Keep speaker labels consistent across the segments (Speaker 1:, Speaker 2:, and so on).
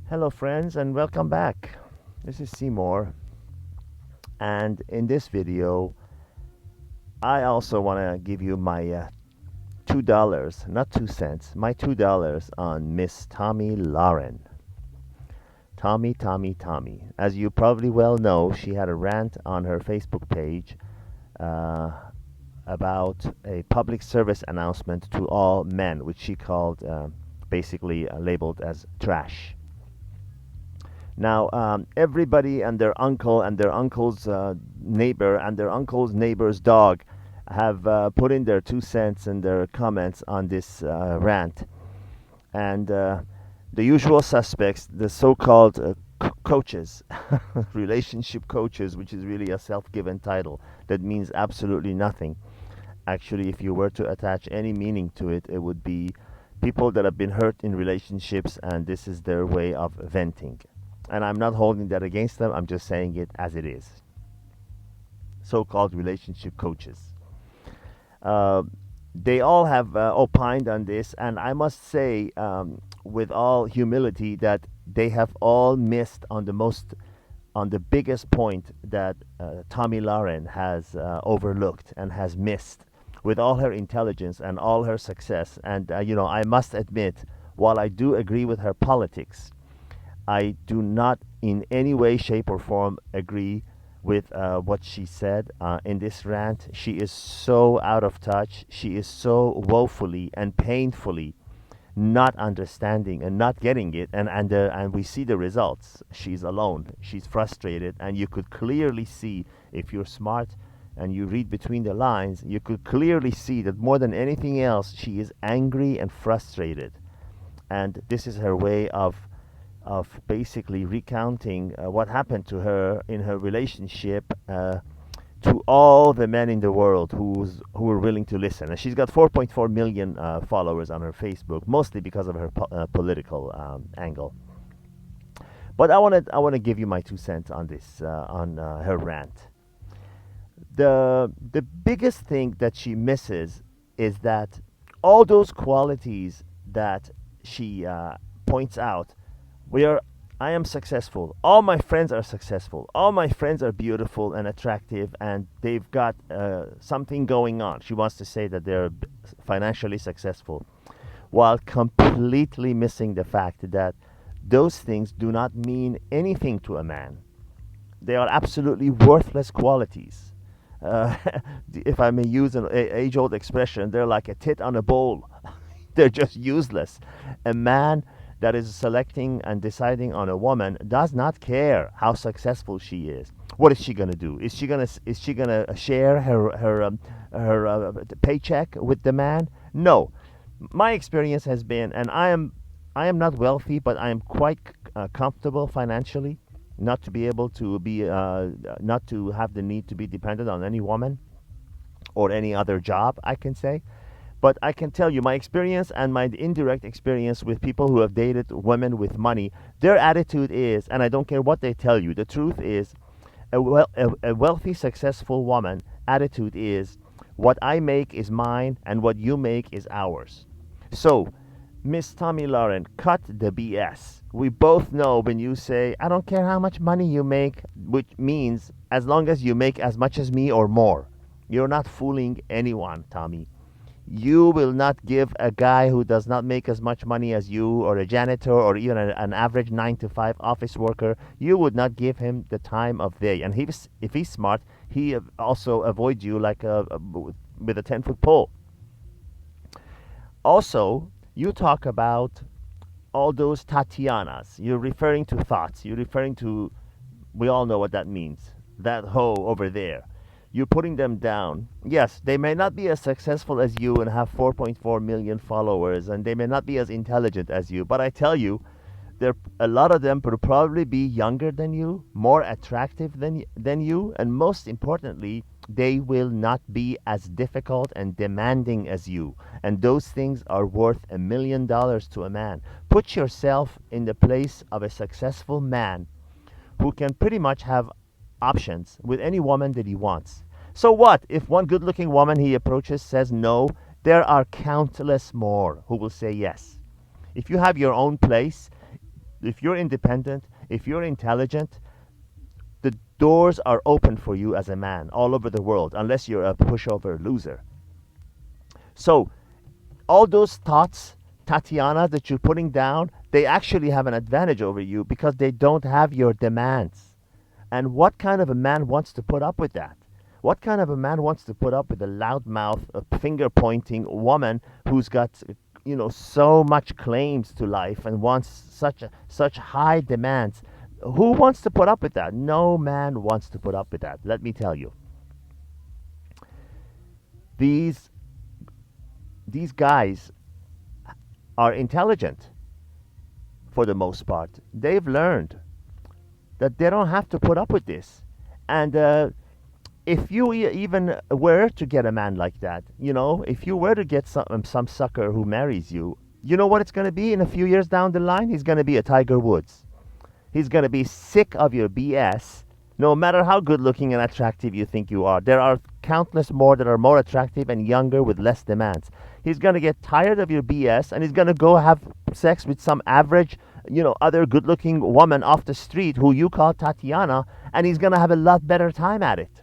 Speaker 1: Hello, friends, and welcome back. This is Seymour, and in this video, I also want to give you my $2, not 2 cents, my $2 on Miss Tomi Lahren. Tomi. As you probably well know, she had a rant on her Facebook page uh, about a public service announcement to all men, which she called basically labeled as trash. Now, everybody and their uncle and their uncle's neighbor and their uncle's neighbor's dog have put in their 2 cents and their comments on this rant. And the usual suspects, the so-called coaches, relationship coaches, which is really a self-given title that means absolutely nothing. Actually, if you were to attach any meaning to it, it would be people that have been hurt in relationships, and this is their way of venting. And I'm not holding that against them, I'm just saying it as it is. So-called relationship coaches. Uh, they all have opined on this, and I must say, with all humility, that they have all missed on the biggest point that Tomi Lahren has overlooked and has missed. With all her intelligence and all her success, and I must admit, while I do agree with her politics, I do not in any way, shape, or form agree with what she said in this rant. She is so out of touch. She is so woefully and painfully not understanding and not getting it. And we see the results. She's alone. She's frustrated. And you could clearly see, if you're smart and you read between the lines, you could clearly see that more than anything else, she is angry and frustrated. And this is her way of basically recounting what happened to her in her relationship to all the men in the world who were willing to listen. And she's got 4.4 million followers on her Facebook, mostly because of her political angle. But I want to give you my 2 cents on this on her rant. The biggest thing that she misses is that all those qualities that she points out, I am successful. All my friends are successful. All my friends are beautiful and attractive, and they've got something going on. She wants to say that they're financially successful, while completely missing the fact that those things do not mean anything to a man. They are absolutely worthless qualities. Uh, if I may use an age-old expression, they're like a tit on a bowl. They're just useless. A man that is selecting and deciding on a woman does not care how successful she is. What is she gonna do? Is she gonna share her paycheck with the man? No. My experience has been, and I am not wealthy, but I am quite comfortable financially, not to be able to be not to have the need to be dependent on any woman or any other job, I can say. But I can tell you my experience and my indirect experience with people who have dated women with money, their attitude is, and I don't care what they tell you, the truth is, a wealthy, successful woman attitude is, what I make is mine and what you make is ours. So, Miss Tomi Lahren, cut the BS. We both know when you say, I don't care how much money you make, which means as long as you make as much as me or more. You're not fooling anyone, Tommy. You will not give a guy who does not make as much money as you, or a janitor, or even an average 9 to 5 office worker, you would not give him the time of day. And if he's smart, he also avoids you like with a 10-foot pole. Also, you talk about all those Tatianas. You're referring to thoughts. You're referring to, we all know what that means. That hoe over there. You're putting them down. Yes, they may not be as successful as you and have 4.4 million followers, and they may not be as intelligent as you, but I tell you, a lot of them would probably be younger than you, more attractive than you, and most importantly, they will not be as difficult and demanding as you. And those things are worth $1 million to a man. Put yourself in the place of a successful man who can pretty much have options with any woman that he wants. So what if one good looking woman he approaches says no? There are countless more who will say yes. If you have your own place, If you're independent, if you're intelligent, the doors are open for you as a man all over the world, unless you're a pushover loser. So all those thoughts, Tatiana, that you're putting down, they actually have an advantage over you because they don't have your demands. And what kind of a man wants to put up with that? What kind of a man wants to put up with a loudmouth, a finger pointing woman who's got, so much claims to life and wants such high demands? Who wants to put up with that? No man wants to put up with that. Let me tell you. These these guys are intelligent for the most part. They've learned that they don't have to put up with this. And if you even were to get a man like that, if you were to get some sucker who marries you, you know what it's going to be in a few years down the line? He's going to be a Tiger Woods. He's going to be sick of your BS, no matter how good looking and attractive you think you are. There are countless more that are more attractive and younger with less demands. He's going to get tired of your BS and he's going to go have sex with some average, other good looking woman off the street who you call Tatiana, and he's going to have a lot better time at it.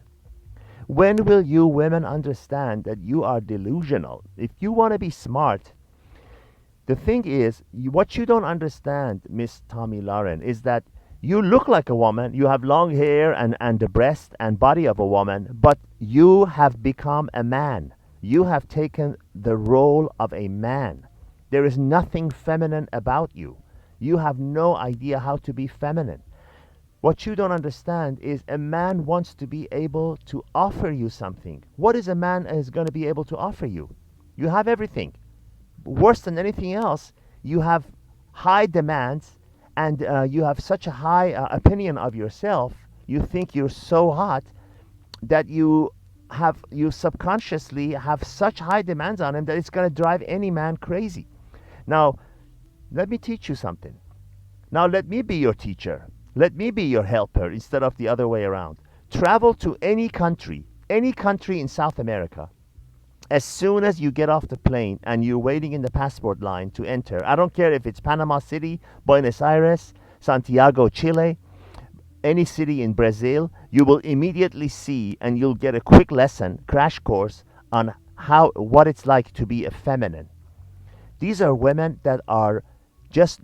Speaker 1: When will you women understand that you are delusional? If you want to be smart, the thing is, what you don't understand, Miss Tomi Lahren, is that you look like a woman, you have long hair and the breast and body of a woman, but you have become a man. You have taken the role of a man. There is nothing feminine about you. You have no idea how to be feminine. What you don't understand is a man wants to be able to offer you something. What is a man is going to be able to offer you? You have everything. Worse than anything else, you have high demands and you have such a high opinion of yourself. You think you're so hot that you subconsciously have such high demands on him that it's going to drive any man crazy. Now, let me teach you something. Now, let me be your teacher. Let me be your helper instead of the other way around. Travel to any country in South America. As soon as you get off the plane and you're waiting in the passport line to enter, I don't care if it's Panama City, Buenos Aires, Santiago, Chile, any city in Brazil, you will immediately see and you'll get a quick lesson, crash course on what it's like to be a feminine. These are women that are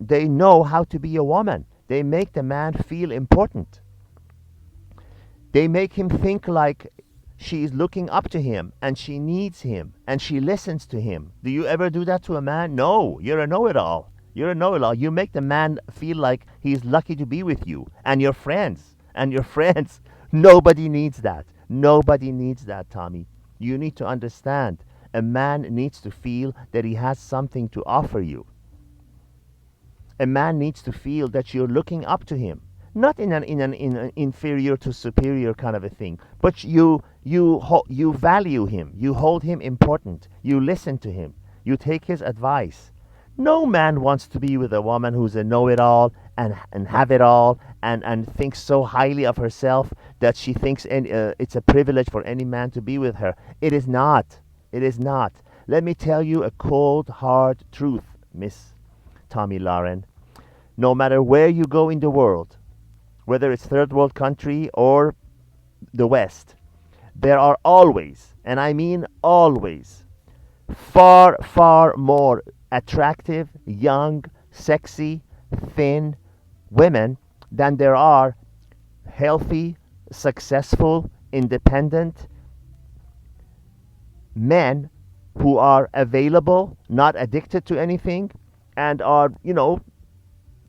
Speaker 1: they know how to be a woman. They make the man feel important. They make him think like she's looking up to him and she needs him and she listens to him. Do you ever do that to a man? No, you're a know-it-all. You're a know-it-all. You make the man feel like he's lucky to be with you and your friends. And your friends, nobody needs that. Nobody needs that, Tommy. You need to understand. A man needs to feel that he has something to offer you. A man needs to feel that you're looking up to him. Not in an inferior to superior kind of a thing, but you value him. You hold him important. You listen to him. You take his advice. No man wants to be with a woman who's a know-it-all and have it all and thinks so highly of herself that she thinks it's a privilege for any man to be with her. It is not. It is not. Let me tell you a cold, hard truth, Miss Tomi Lahren. No matter where you go in the world, whether it's third world country or the West, there are always, and I mean always, far, far more attractive, young, sexy, thin women than there are healthy, successful, independent men who are available, not addicted to anything, and are,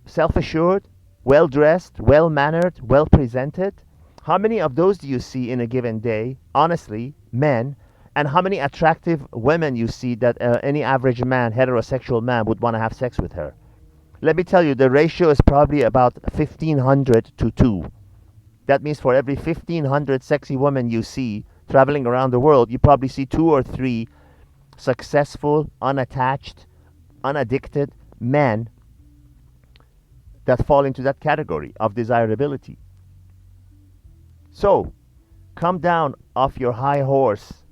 Speaker 1: self-assured, well-dressed, well-mannered, well-presented. How many of those do you see in a given day, honestly, men? And how many attractive women you see that any average man, heterosexual man, would want to have sex with her? Let me tell you, the ratio is probably about 1,500 to 2. That means for every 1,500 sexy women you see traveling around the world, you probably see 2 or 3 successful, unattached, unaddicted men that fall into that category of desirability. So, come down off your high horse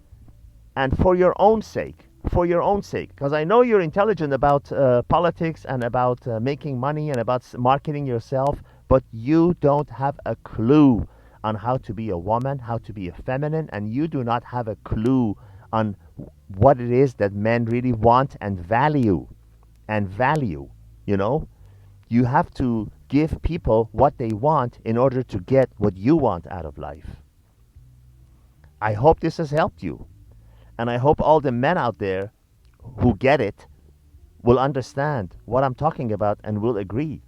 Speaker 1: and for your own sake, for your own sake, because I know you're intelligent about politics and about making money and about marketing yourself, but you don't have a clue on how to be a woman, how to be a feminine, and you do not have a clue on what it is that men really want and value. And value, you know? You have to give people what they want in order to get what you want out of life. I hope this has helped you. And I hope all the men out there who get it will understand what I'm talking about and will agree.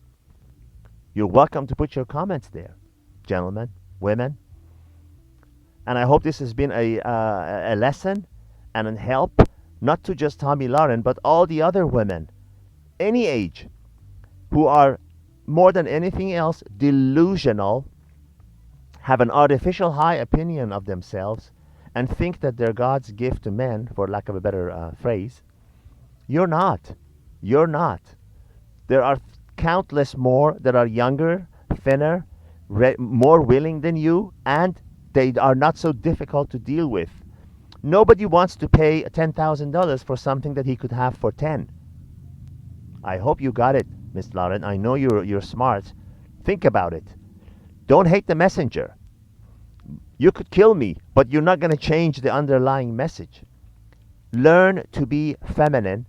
Speaker 1: You're welcome to put your comments there, gentlemen, women. And I hope this has been a lesson and a help, not to just Tomi Lahren, but all the other women, any age, who are more than anything else delusional, have an artificial high opinion of themselves, and think that they're God's gift to men, for lack of a better phrase. You're not. You're not. There are countless more that are younger, thinner, more willing than you, and they are not so difficult to deal with. Nobody wants to pay $10,000 for something that he could have for 10. I hope you got it, Miss Lahren. I know you're smart. Think about it. Don't hate the messenger. You could kill me, but you're not going to change the underlying message. Learn to be feminine.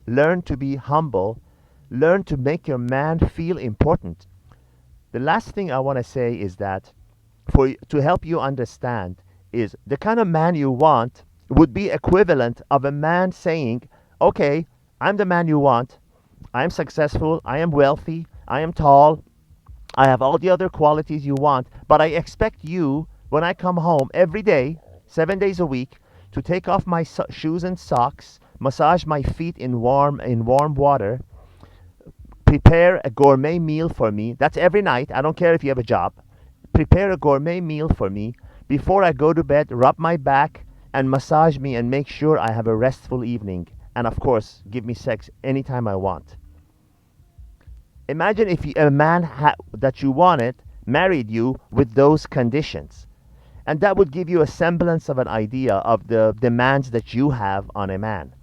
Speaker 1: Learn to be humble. Learn to make your man feel important. The last thing I want to say is that to help you understand is the kind of man you want would be equivalent of a man saying, okay, I'm the man you want. I am successful. I am wealthy. I am tall. I have all the other qualities you want, but I expect you, when I come home every day, 7 days a week, to take off my shoes and socks, massage my feet in warm water, prepare a gourmet meal for me. That's every night. I don't care if you have a job. Prepare a gourmet meal for me. Before I go to bed, rub my back and massage me and make sure I have a restful evening. And of course, give me sex anytime I want. Imagine if a man that you wanted married you with those conditions. And that would give you a semblance of an idea of the demands that you have on a man.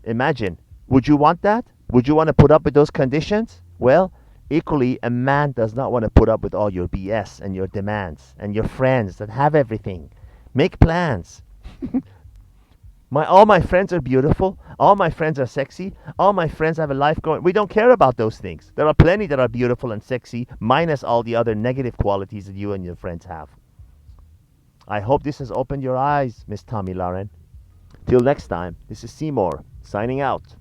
Speaker 1: Imagine, would you want that? Would you want to put up with those conditions? Well, equally, a man does not want to put up with all your BS and your demands and your friends that have everything. Make plans. All my friends are beautiful. All my friends are sexy. All my friends have a life going. We don't care about those things. There are plenty that are beautiful and sexy, minus all the other negative qualities that you and your friends have. I hope this has opened your eyes, Miss Tomi Lahren. Till next time, this is Seymour, signing out.